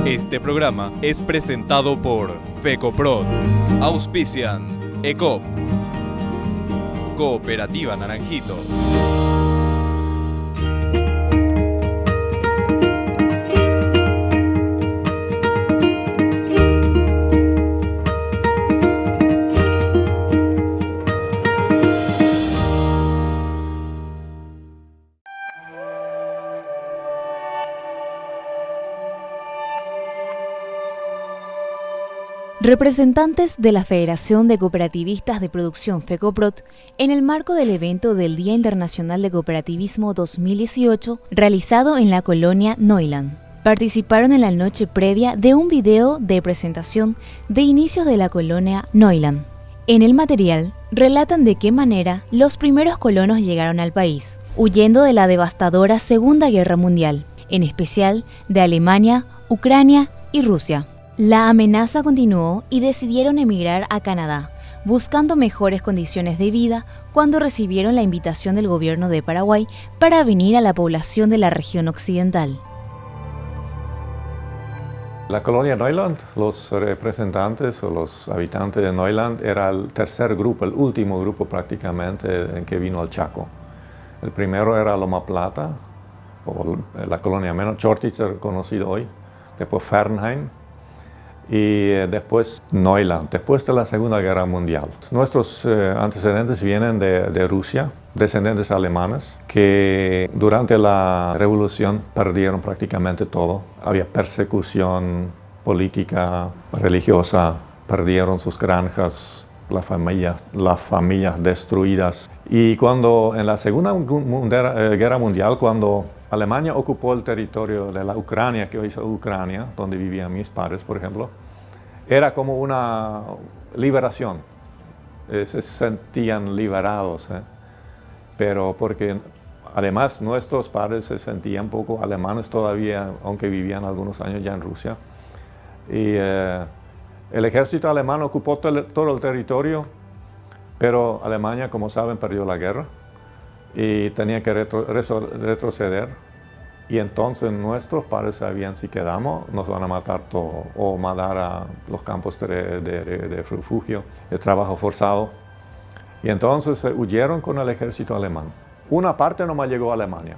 Este programa es presentado por FECOPROD. Auspician ECOP, Cooperativa Naranjito. Representantes de la Federación de Cooperativistas de Producción FECOPROD, en el marco del evento del Día Internacional de Cooperativismo 2018, realizado en la colonia Neuland, participaron en la noche previa de un video de presentación de inicios de la colonia Neuland. En el material, relatan de qué manera los primeros colonos llegaron al país, huyendo de la devastadora Segunda Guerra Mundial, en especial de Alemania, Ucrania y Rusia. La amenaza continuó y decidieron emigrar a Canadá, buscando mejores condiciones de vida cuando recibieron la invitación del gobierno de Paraguay para venir a la población de la región occidental. La colonia Neuland, los representantes o los habitantes de Neuland era el tercer grupo, el último grupo prácticamente en que vino al Chaco. El primero era Loma Plata, o la colonia menos, Chortitzer conocido hoy, después Fernheim, y después Neuland, después de la Segunda Guerra Mundial. Nuestros antecedentes vienen de Rusia, descendientes alemanes, que durante la Revolución perdieron prácticamente todo. Había persecución política, religiosa, perdieron sus granjas, las familias destruidas. Y cuando en la Segunda Guerra Mundial, cuando Alemania ocupó el territorio de la Ucrania, que hoy es Ucrania, donde vivían mis padres, por ejemplo, era como una liberación. Se sentían liberados, pero porque además nuestros padres se sentían un poco alemanes todavía, aunque vivían algunos años ya en Rusia. Y el ejército alemán ocupó todo el territorio, pero Alemania, como saben, perdió la guerra y tenía que retroceder, y entonces nuestros padres sabían: si quedamos nos van a matar todo, o mandar a los campos de refugio, de trabajo forzado, y entonces huyeron con el ejército alemán. Una parte nomás llegó a Alemania,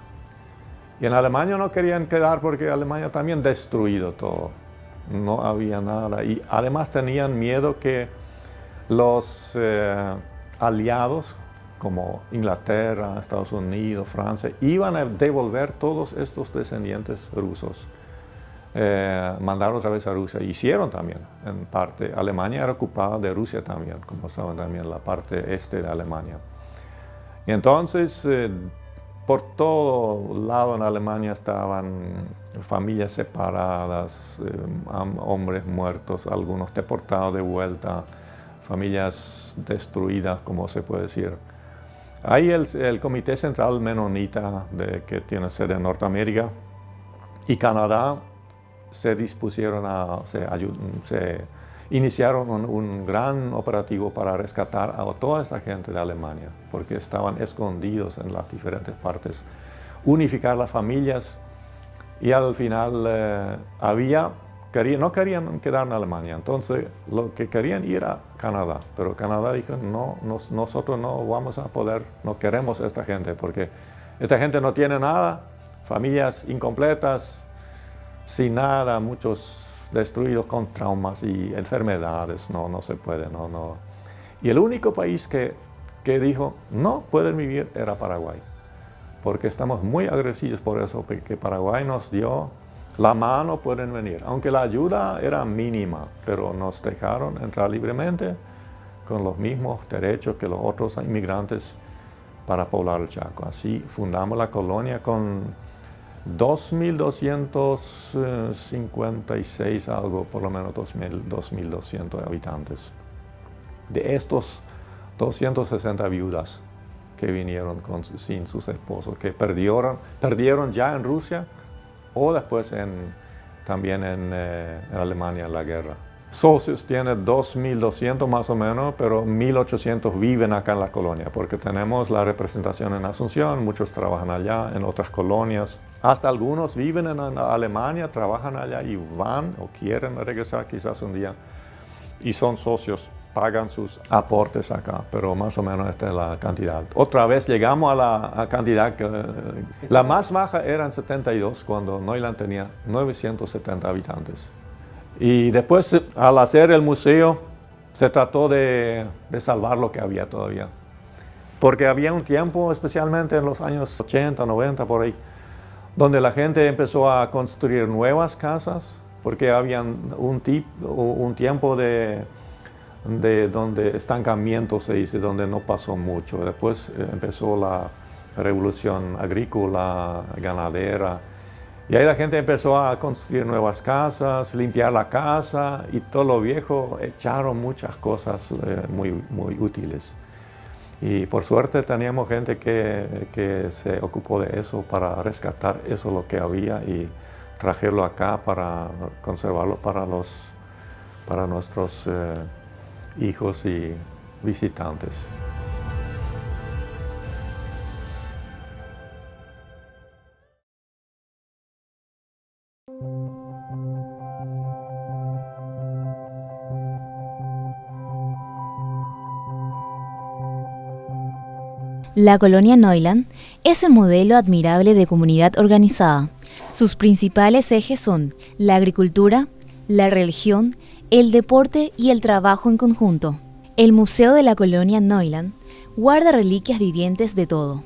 y en Alemania no querían quedar porque Alemania también destruido todo, no había nada, y además tenían miedo que los aliados como Inglaterra, Estados Unidos, Francia, iban a devolver todos estos descendientes rusos, mandaron otra vez a Rusia. Hicieron también, en parte. Alemania era ocupada de Rusia también, como saben también, la parte este de Alemania. Y entonces, por todo lado en Alemania estaban familias separadas, hombres muertos, algunos deportados de vuelta, familias destruidas, como se puede decir. Ahí el Comité Central Menonita, que tiene sede en Norteamérica, y Canadá se dispusieron se iniciaron un gran operativo para rescatar a toda esta gente de Alemania, porque estaban escondidos en las diferentes partes, unificar las familias, y al final no querían quedar en Alemania, entonces lo que querían ir a Canadá, pero Canadá dijo: no, nosotros no vamos a poder, no queremos a esta gente, porque esta gente no tiene nada, familias incompletas, sin nada, muchos destruidos con traumas y enfermedades, no se puede, no. Y el único país que dijo: no pueden vivir, era Paraguay, porque estamos muy agradecidos por eso, porque Paraguay nos dio la mano, pueden venir, aunque la ayuda era mínima, pero nos dejaron entrar libremente con los mismos derechos que los otros inmigrantes para poblar el Chaco. Así fundamos la colonia con 2.256 algo, por lo menos 2.200 habitantes. De estos, 260 viudas que vinieron sin sus esposos, que perdieron ya en Rusia, o después también en Alemania en la guerra. socios tiene 2.200 más o menos, pero 1.800 viven acá en la colonia, porque tenemos la representación en Asunción, muchos trabajan allá, en otras colonias. Hasta algunos viven en Alemania, trabajan allá y van o quieren regresar quizás un día. Y son socios, pagan sus aportes acá, pero más o menos esta es la cantidad. Otra vez llegamos a la cantidad que la más baja eran 72 cuando Neuland tenía 970 habitantes. Y después, al hacer el museo, se trató de salvar lo que había todavía. Porque había un tiempo, especialmente en los años 80, 90, por ahí, donde la gente empezó a construir nuevas casas, porque había un tiempo de donde estancamiento se dice, donde no pasó mucho. Después empezó la revolución agrícola, ganadera, y ahí la gente empezó a construir nuevas casas, limpiar la casa, y todo lo viejo echaron muchas cosas muy útiles. Y por suerte teníamos gente que se ocupó de eso para rescatar eso lo que había y traerlo acá para conservarlo para nuestros hijos y visitantes. La colonia Neuland es el modelo admirable de comunidad organizada. Sus principales ejes son la agricultura, la religión, el deporte y el trabajo en conjunto. El Museo de la Colonia Neuland guarda reliquias vivientes de todo,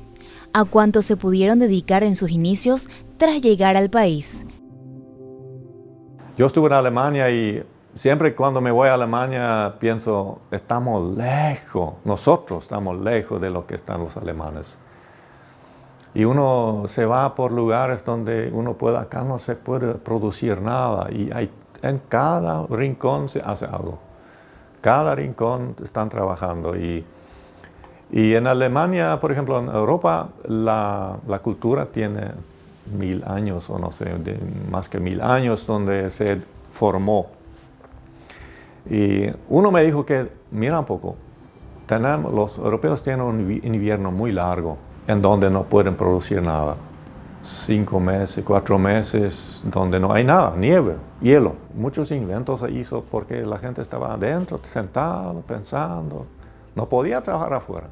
a cuanto se pudieron dedicar en sus inicios tras llegar al país. Yo estuve en Alemania y siempre cuando me voy a Alemania pienso, estamos lejos, nosotros estamos lejos de lo que están los alemanes. Y uno se va por lugares donde acá no se puede producir nada y en cada rincón se hace algo. Cada rincón están trabajando y en Alemania, por ejemplo, en Europa, la cultura tiene 1000 años o no sé, más que 1000 años donde se formó. Y uno me dijo que, mira un poco, los europeos tienen un invierno muy largo en donde no pueden producir nada. 5 meses, 4 meses, donde no hay nada, nieve, hielo. Muchos inventos se hizo porque la gente estaba adentro, sentado, pensando. No podía trabajar afuera.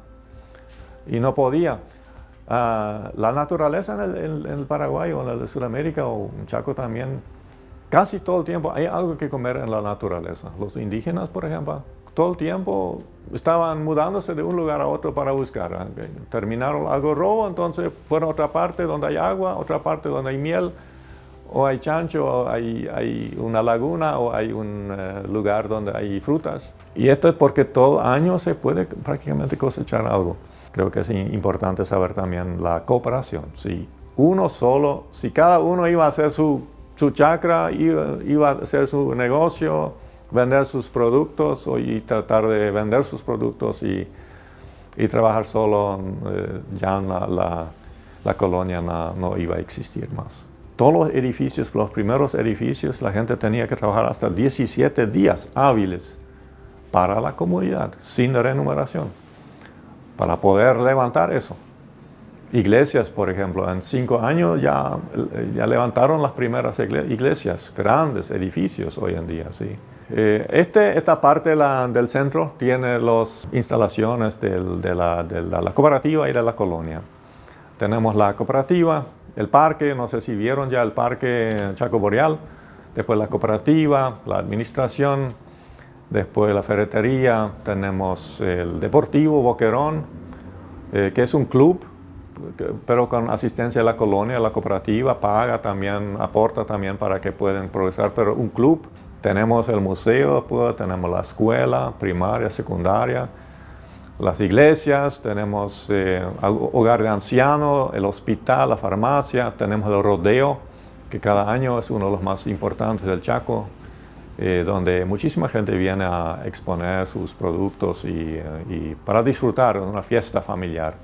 Y no podía. La naturaleza en el Paraguay o en el Sudamérica o en Chaco también, casi todo el tiempo hay algo que comer en la naturaleza. Los indígenas, por ejemplo, todo el tiempo estaban mudándose de un lugar a otro para buscar. Terminaron algo robo, entonces fueron a otra parte donde hay agua, otra parte donde hay miel, o hay chancho, o hay una laguna, o hay un lugar donde hay frutas. Y esto es porque todo año se puede prácticamente cosechar algo. Creo que es importante saber también la cooperación. Si cada uno iba a hacer su chacra, iba a hacer su negocio, vender sus productos y tratar de vender sus productos y trabajar solo, ya la colonia no iba a existir más. Todos los edificios, los primeros edificios, la gente tenía que trabajar hasta 17 días hábiles para la comunidad, sin remuneración, para poder levantar eso. Iglesias, por ejemplo, en 5 años ya levantaron las primeras iglesias, grandes edificios hoy en día, sí. Esta parte del centro tiene las instalaciones de la cooperativa y de la colonia. Tenemos la cooperativa, el parque, no sé si vieron ya el parque Chaco Boreal, después la cooperativa, la administración, después la ferretería, tenemos el Deportivo Boquerón, que es un club, pero con asistencia de la colonia, la cooperativa paga también, aporta también para que puedan progresar, pero un club. Tenemos el museo, pues, tenemos la escuela primaria, secundaria, las iglesias, tenemos hogar de ancianos, el hospital, la farmacia, tenemos el rodeo, que cada año es uno de los más importantes del Chaco, donde muchísima gente viene a exponer sus productos y para disfrutar de una fiesta familiar.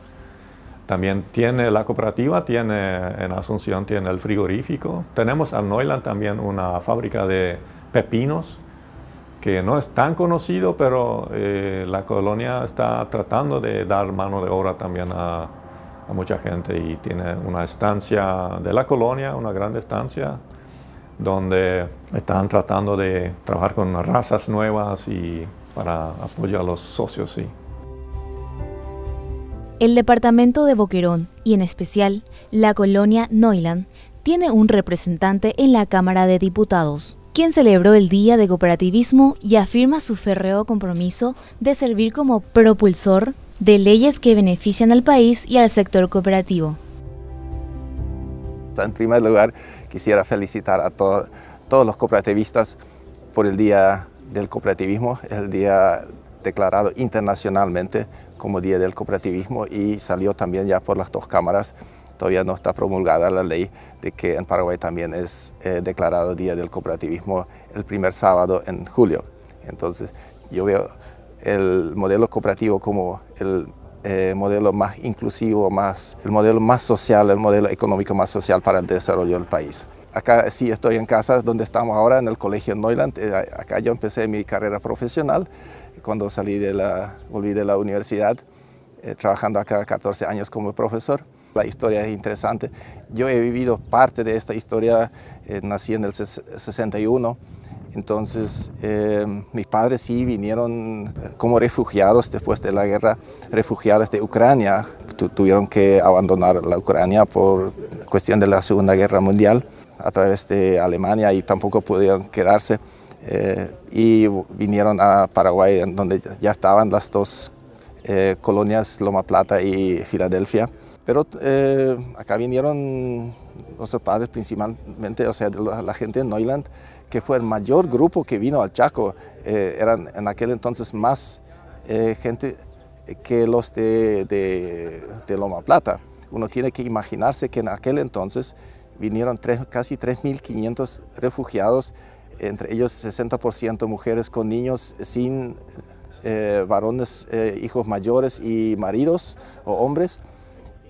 También la cooperativa en Asunción tiene el frigorífico. Tenemos en Neuland también una fábrica de pepinos, que no es tan conocido, pero la colonia está tratando de dar mano de obra también a mucha gente y tiene una estancia de la colonia, una gran estancia, donde están tratando de trabajar con razas nuevas y para apoyar a los socios. Sí. El departamento de Boquerón, y en especial la colonia Neuland, tiene un representante en la Cámara de Diputados, quien celebró el Día de Cooperativismo y afirma su férreo compromiso de servir como propulsor de leyes que benefician al país y al sector cooperativo. En primer lugar, quisiera felicitar a todos los cooperativistas por el Día del Cooperativismo, el día declarado internacionalmente como Día del Cooperativismo y salió también ya por las dos cámaras. Todavía no está promulgada la ley de que en Paraguay también es declarado Día del Cooperativismo el primer sábado en julio. Entonces yo veo el modelo cooperativo como el modelo más inclusivo, el modelo más social, el modelo económico más social para el desarrollo del país. Acá sí estoy en casa, donde estamos ahora, en el Colegio Neuland. Acá yo empecé mi carrera profesional cuando volví de la universidad, trabajando acá 14 años como profesor. La historia es interesante. Yo he vivido parte de esta historia, nací en el 61. Entonces, mis padres sí vinieron como refugiados después de la guerra, refugiados de Ucrania. Tuvieron que abandonar la Ucrania por cuestión de la Segunda Guerra Mundial a través de Alemania y tampoco pudieron quedarse. Y vinieron a Paraguay, en donde ya estaban las dos colonias, Loma Plata y Filadelfia. Pero acá vinieron nuestros padres principalmente, o sea, la gente de Neuland, que fue el mayor grupo que vino al Chaco. Eran en aquel entonces más gente que los de Loma Plata. Uno tiene que imaginarse que en aquel entonces vinieron casi 3.500 refugiados, entre ellos 60% mujeres con niños, sin varones, hijos mayores y maridos o hombres.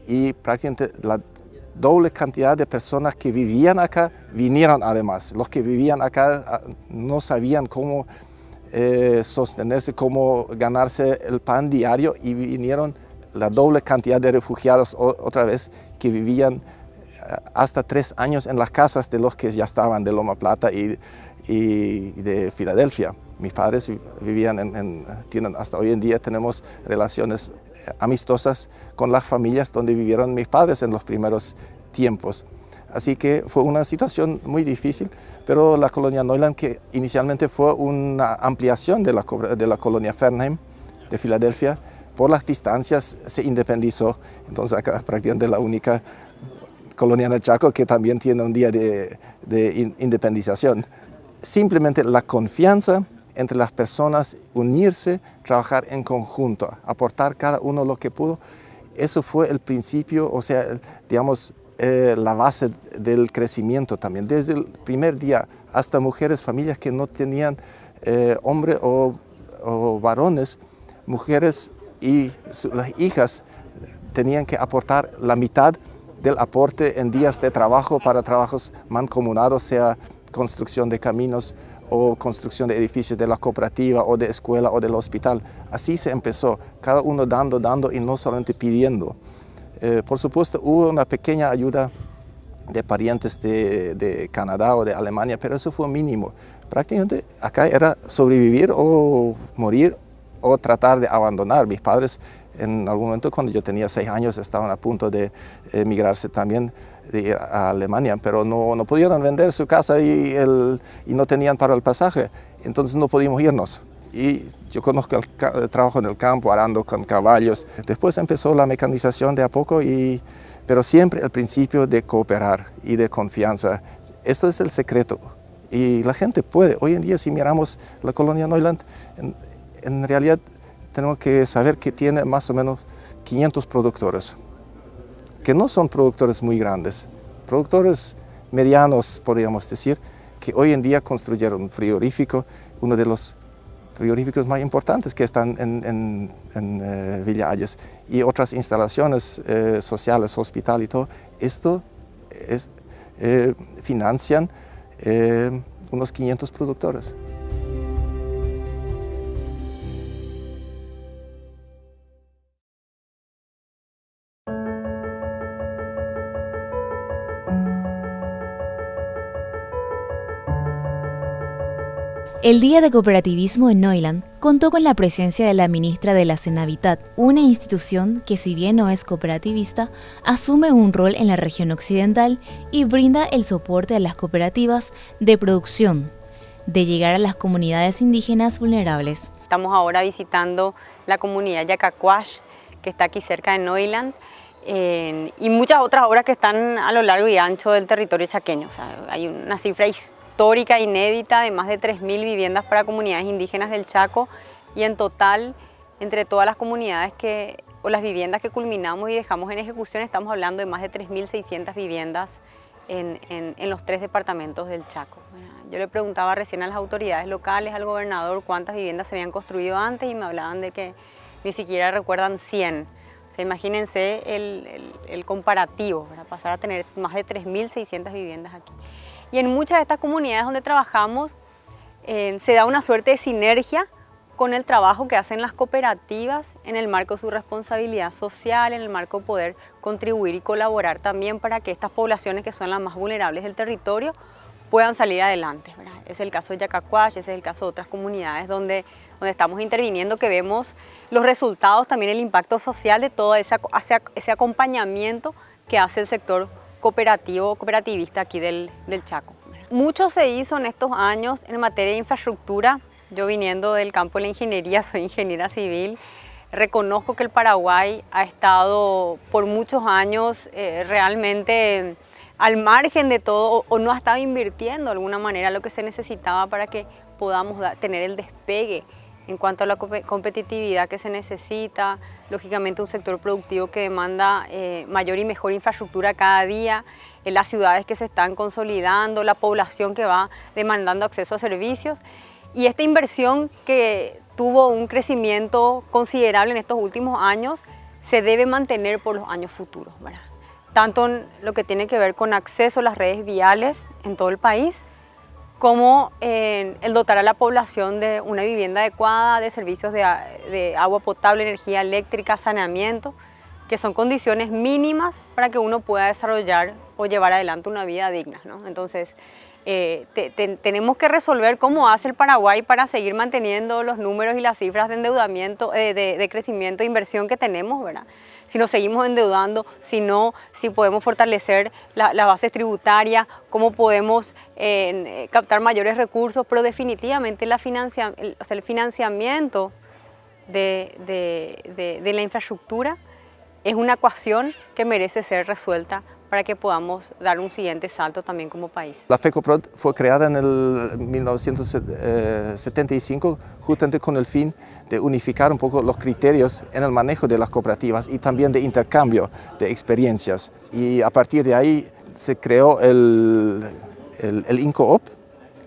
Y prácticamente la doble cantidad de personas que vivían acá vinieron además. Los que vivían acá no sabían cómo sostenerse, cómo ganarse el pan diario y vinieron la doble cantidad de refugiados otra vez que vivían hasta 3 años en las casas de los que ya estaban de Loma Plata y de Filadelfia. Mis padres vivían hasta hoy en día tenemos relaciones amistosas con las familias donde vivieron mis padres en los primeros tiempos. Así que fue una situación muy difícil, pero la colonia Neuland, que inicialmente fue una ampliación de la colonia Fernheim de Filadelfia, por las distancias se independizó. Entonces acá prácticamente la única colonia en el Chaco que también tiene un día de independización. Simplemente la confianza entre las personas, unirse, trabajar en conjunto, aportar cada uno lo que pudo. Eso fue el principio, o sea, digamos, la base del crecimiento también. Desde el primer día hasta mujeres, familias que no tenían hombre o varones, mujeres y las hijas tenían que aportar la mitad del aporte en días de trabajo para trabajos mancomunados, sea construcción de caminos o construcción de edificios de la cooperativa o de escuela o del hospital. Así se empezó, cada uno dando y no solamente pidiendo. Por supuesto hubo una pequeña ayuda de parientes de Canadá o de Alemania, pero eso fue mínimo. Prácticamente acá era sobrevivir o morir o tratar de abandonar. Mis padres en algún momento cuando yo tenía 6 años estaban a punto de emigrarse también de ir a Alemania, pero no pudieron vender su casa y no tenían para el pasaje, entonces no pudimos irnos. Y yo conozco el trabajo en el campo, arando con caballos. Después empezó la mecanización de a poco, pero siempre el principio de cooperar y de confianza. Esto es el secreto. Y la gente puede. Hoy en día, si miramos la colonia Neuland, en realidad tenemos que saber que tiene más o menos 500 productores, que no son productores muy grandes, productores medianos, podríamos decir, que hoy en día construyeron un frigorífico, uno de los frigoríficos más importantes que están en Villa Ayes, y otras instalaciones sociales, hospital y todo. Esto financian unos 500 productores. El Día de Cooperativismo en Neuland contó con la presencia de la ministra de la Senavitat, una institución que, si bien no es cooperativista, asume un rol en la región occidental y brinda el soporte a las cooperativas de producción, de llegar a las comunidades indígenas vulnerables. Estamos ahora visitando la comunidad Yacacuash, que está aquí cerca de Neuland, y muchas otras obras que están a lo largo y ancho del territorio chaqueño. O sea, hay una cifra histórica inédita de más de 3.000 viviendas para comunidades indígenas del Chaco, y en total, entre todas las comunidades o las viviendas que culminamos y dejamos en ejecución, estamos hablando de más de 3.600 viviendas en los 3 departamentos del Chaco. Yo le preguntaba recién a las autoridades locales, al gobernador, cuántas viviendas se habían construido antes, y me hablaban de que ni siquiera recuerdan 100. O sea, imagínense el comparativo, para pasar a tener más de 3.600 viviendas aquí. Y en muchas de estas comunidades donde trabajamos se da una suerte de sinergia con el trabajo que hacen las cooperativas en el marco de su responsabilidad social, en el marco de poder contribuir y colaborar también para que estas poblaciones que son las más vulnerables del territorio puedan salir adelante, ¿verdad? Es el caso de Yacacuash, ese es el caso de otras comunidades donde estamos interviniendo, que vemos los resultados, también el impacto social de todo ese acompañamiento que hace el sector cooperativista aquí del Chaco. Mucho se hizo en estos años en materia de infraestructura. Yo, viniendo del campo de la ingeniería, soy ingeniera civil, reconozco que el Paraguay ha estado por muchos años realmente al margen de todo, o no ha estado invirtiendo de alguna manera lo que se necesitaba para que podamos tener el despegue en cuanto a la competitividad que se necesita, lógicamente un sector productivo que demanda mayor y mejor infraestructura cada día, en las ciudades que se están consolidando, la población que va demandando acceso a servicios, y esta inversión que tuvo un crecimiento considerable en estos últimos años se debe mantener por los años futuros, ¿verdad? Tanto en lo que tiene que ver con acceso a las redes viales en todo el país, como en el dotar a la población de una vivienda adecuada, de servicios de agua potable, energía eléctrica, saneamiento, que son condiciones mínimas para que uno pueda desarrollar o llevar adelante una vida digna, ¿no? Entonces, tenemos que resolver cómo hace el Paraguay para seguir manteniendo los números y las cifras de endeudamiento, de crecimiento e inversión que tenemos, ¿verdad? Si nos seguimos endeudando, si podemos fortalecer las bases tributarias, cómo podemos captar mayores recursos, pero definitivamente el financiamiento de la infraestructura es una ecuación que merece ser resuelta para que podamos dar un siguiente salto también como país. La FECOPROD fue creada en el 1975 justamente con el fin de unificar un poco los criterios en el manejo de las cooperativas y también de intercambio de experiencias. Y a partir de ahí se creó el INCOOP,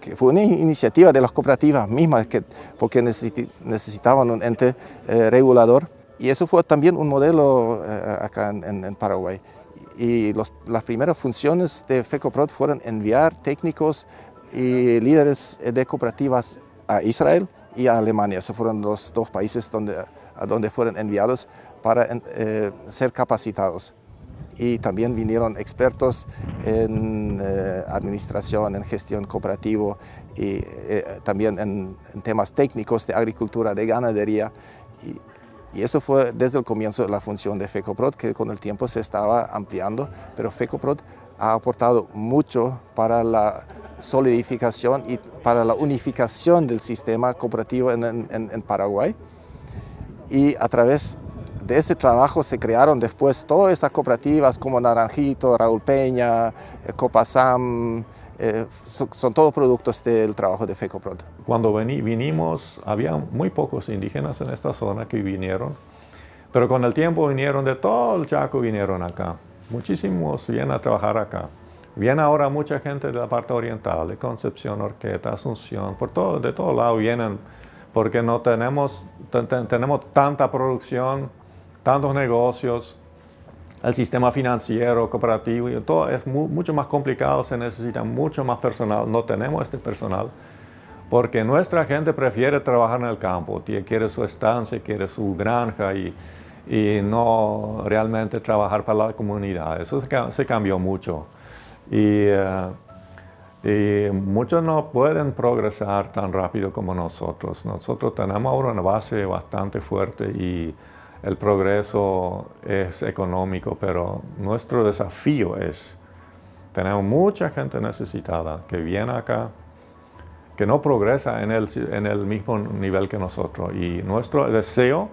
que fue una iniciativa de las cooperativas mismas porque necesitaban un ente regulador. Y eso fue también un modelo acá en Paraguay. Y las primeras funciones de FECOPROD fueron enviar técnicos y líderes de cooperativas a Israel y a Alemania. Esos fueron los 2 países a donde fueron enviados para ser capacitados. Y también vinieron expertos en administración, en gestión cooperativa y también en temas técnicos de agricultura, de ganadería. Y eso fue desde el comienzo de la función de FECOPROD, que con el tiempo se estaba ampliando, pero FECOPROD ha aportado mucho para la solidificación y para la unificación del sistema cooperativo en Paraguay. Y a través de este trabajo se crearon después todas estas cooperativas como Naranjito, Raúl Peña, Copasam. Son todos productos del trabajo de FECOPROD. Cuando vinimos, había muy pocos indígenas en esta zona que vinieron, pero con el tiempo vinieron de todo el Chaco, vinieron acá. Muchísimos vienen a trabajar acá. Viene ahora mucha gente de la parte oriental, de Concepción, Horqueta, Asunción, de todo lado vienen, porque no tenemos tanta producción, tantos negocios. El sistema financiero, cooperativo, y todo es mucho más complicado, se necesita mucho más personal. No tenemos este personal porque nuestra gente prefiere trabajar en el campo, quiere su estancia, quiere su granja y no realmente trabajar para la comunidad. Eso se cambió mucho. Y Y muchos no pueden progresar tan rápido como nosotros. Nosotros tenemos ahora una base bastante fuerte y el progreso es económico, pero nuestro desafío es, tenemos mucha gente necesitada que viene acá, que no progresa en el mismo nivel que nosotros. Y nuestro deseo,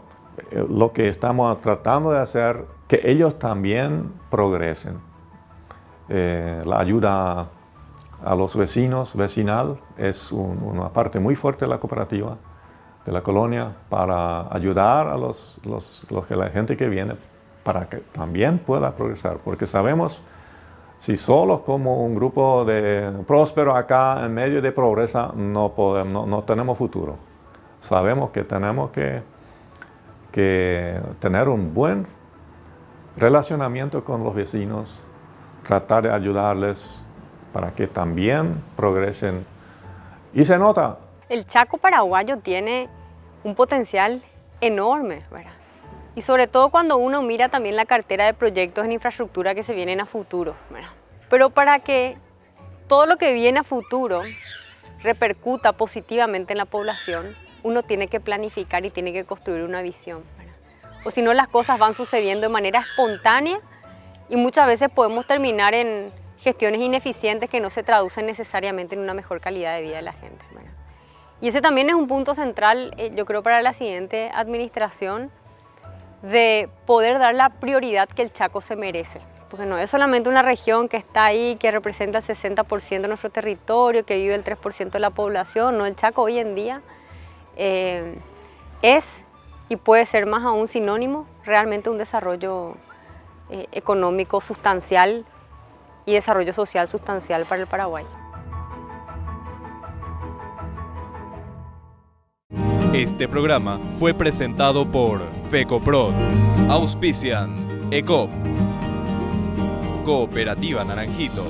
lo que estamos tratando de hacer, que ellos también progresen. La ayuda a los vecinos, vecinal, es una parte muy fuerte de la cooperativa, de la colonia, para ayudar a la gente que viene, para que también pueda progresar. Porque sabemos, si solos como un grupo de prósperos acá en medio de pobreza, no tenemos futuro. Sabemos que tenemos que tener un buen relacionamiento con los vecinos, tratar de ayudarles para que también progresen. Y se nota. El Chaco paraguayo tiene un potencial enorme, ¿verdad? Y sobre todo cuando uno mira también la cartera de proyectos en infraestructura que se vienen a futuro, ¿verdad? Pero para que todo lo que viene a futuro repercuta positivamente en la población, uno tiene que planificar y tiene que construir una visión, ¿verdad? O si no, las cosas van sucediendo de manera espontánea y muchas veces podemos terminar en gestiones ineficientes que no se traducen necesariamente en una mejor calidad de vida de la gente, ¿verdad? Y ese también es un punto central, yo creo, para la siguiente administración, de poder dar la prioridad que el Chaco se merece. Porque no es solamente una región que está ahí, que representa el 60% de nuestro territorio, que vive el 3% de la población. No, el Chaco hoy en día es y puede ser más aún sinónimo realmente un desarrollo económico sustancial y desarrollo social sustancial para el Paraguay. Este programa fue presentado por FECOPROD. Auspician ECOP, Cooperativa Naranjito.